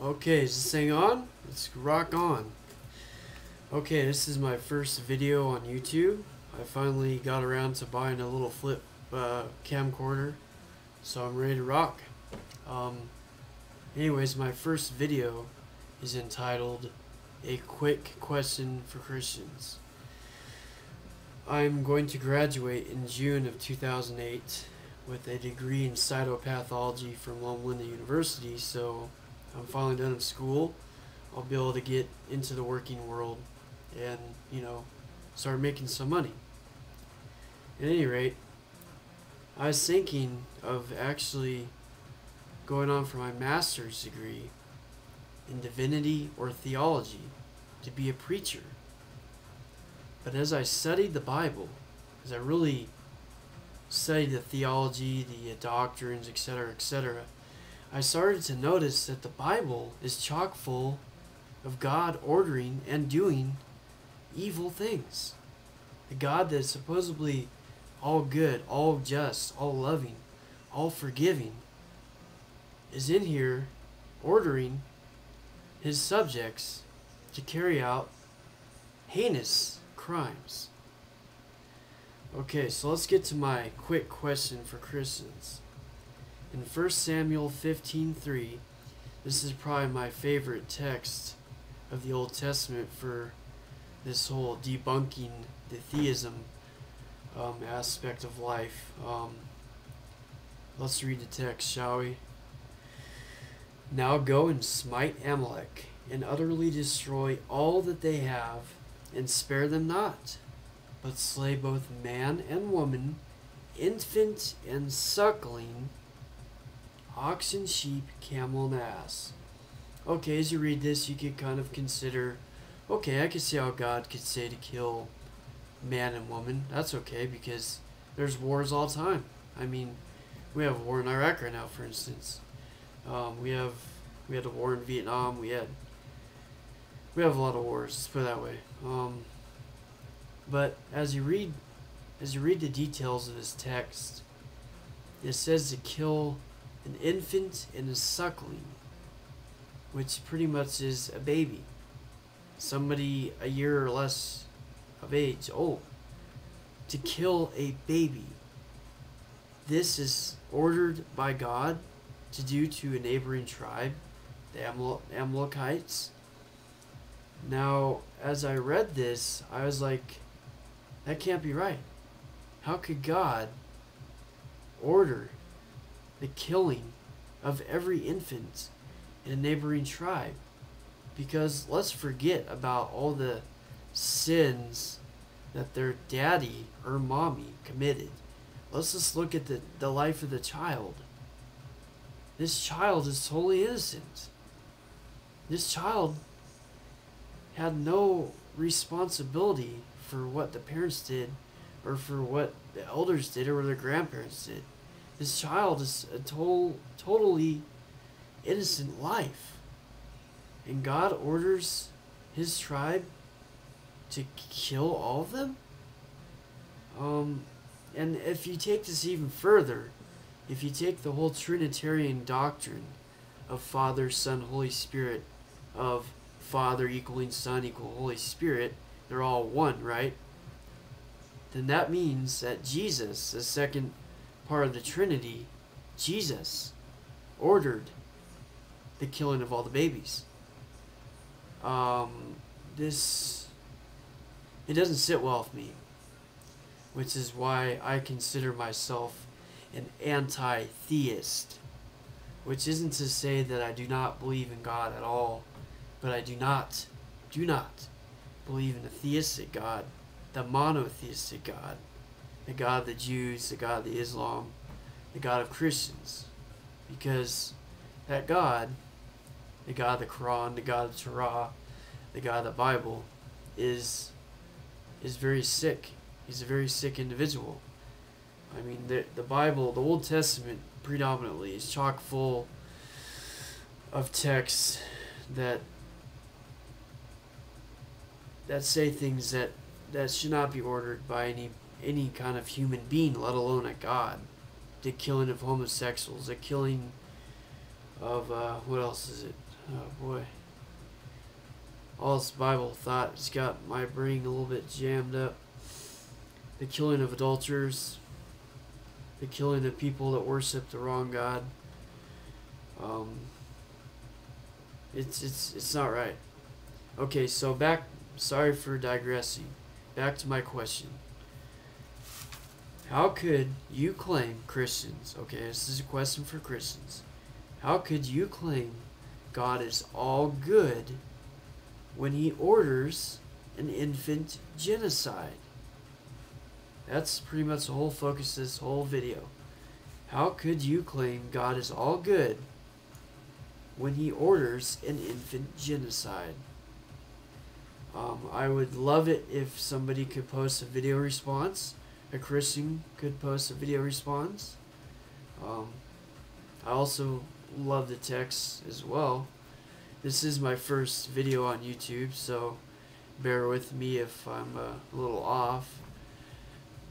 Okay, is this thing on? Let's rock on. Okay, this is my first video on YouTube. I finally got around to buying a little flip camcorder, so I'm ready to rock. Anyways, my first video is entitled A Quick Question for Christians. I'm going to graduate in June of 2008 with a degree in cytopathology from Loma Linda University, so I'm finally done in school. I'll be able to get into the working world and, start making some money. At any rate, I was thinking of actually going on for my master's degree in divinity or theology to be a preacher. But as I studied the Bible, as I really studied the theology, the doctrines, etc., I started to notice that the Bible is chock full of God ordering and doing evil things. The God that's supposedly all good, all just, all loving, all forgiving is in here ordering his subjects to carry out heinous crimes. Okay, so let's get to my quick question for Christians. In 1 Samuel 15:3, this is probably my favorite text of the Old Testament for this whole debunking the theism aspect of life. Let's read the text, shall we? Now go and smite Amalek, and utterly destroy all that they have, and spare them not, but slay both man and woman, infant and suckling, ox and sheep, camel and ass. Okay, as you read this, you could kind of consider, okay, I could see how God could say to kill man and woman. That's okay, because there's wars all the time. I mean, we have a war in Iraq right now, for instance. We had a war in Vietnam. We have a lot of wars. Let's put it that way. But as you read the details of this text, it says to kill an infant and a suckling, which pretty much is a baby, somebody a year or less of age old. To kill a baby. This is ordered by God to do to a neighboring tribe, the Amalekites. Now, as I read this, I was like, that can't be right. How could God order the killing of every infant in a neighboring tribe? Because let's forget about all the sins that their daddy or mommy committed. Let's just look at the life of the child. This child is totally innocent. This child had no responsibility for what the parents did, or for what the elders did, or what their grandparents did. This child is a totally innocent life. And God orders his tribe to kill all of them? And if you take this even further, if you take the whole Trinitarian doctrine of Father, Son, Holy Spirit, of Father equaling Son equal Holy Spirit, they're all one, right? Then that means that Jesus, the second part of the Trinity, Jesus ordered the killing of all the babies. It doesn't sit well with me, which is why I consider myself an anti-theist, which isn't to say that I do not believe in God at all, but I do not believe in the theistic God, the monotheistic God, the God of the Jews, the God of the Islam, the God of Christians, because that God, the God of the Quran, the God of the Torah, the God of the Bible, is very sick. He's a very sick individual. I mean, the Bible, the Old Testament predominantly, is chock full of texts that say things that should not be ordered by any kind of human being, let alone a God. The killing of homosexuals, the killing of what else is it? Oh boy. All this Bible thought has got my brain a little bit jammed up. The killing of adulterers, the killing of people that worship the wrong God. It's not right. Okay, so back. Sorry for digressing. Back to my question. How could you claim, Christians? Okay, this is a question for Christians. How could you claim God is all good when He orders an infant genocide? That's pretty much the whole focus of this whole video. How could you claim God is all good when He orders an infant genocide? I would love it if somebody could post a video response. A Christian could post a video response. I also love the text as well. This is my first video on YouTube, so bear with me if I'm a little off.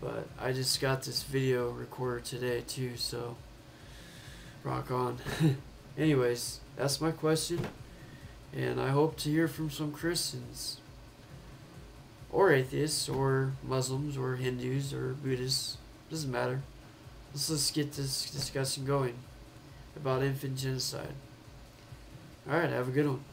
But I just got this video recorder today too, so rock on. Anyways, that's my question, and I hope to hear from some Christians or atheists or Muslims or Hindus or Buddhists. Doesn't matter. Let's get this discussion going about infant genocide. Alright, have a good one.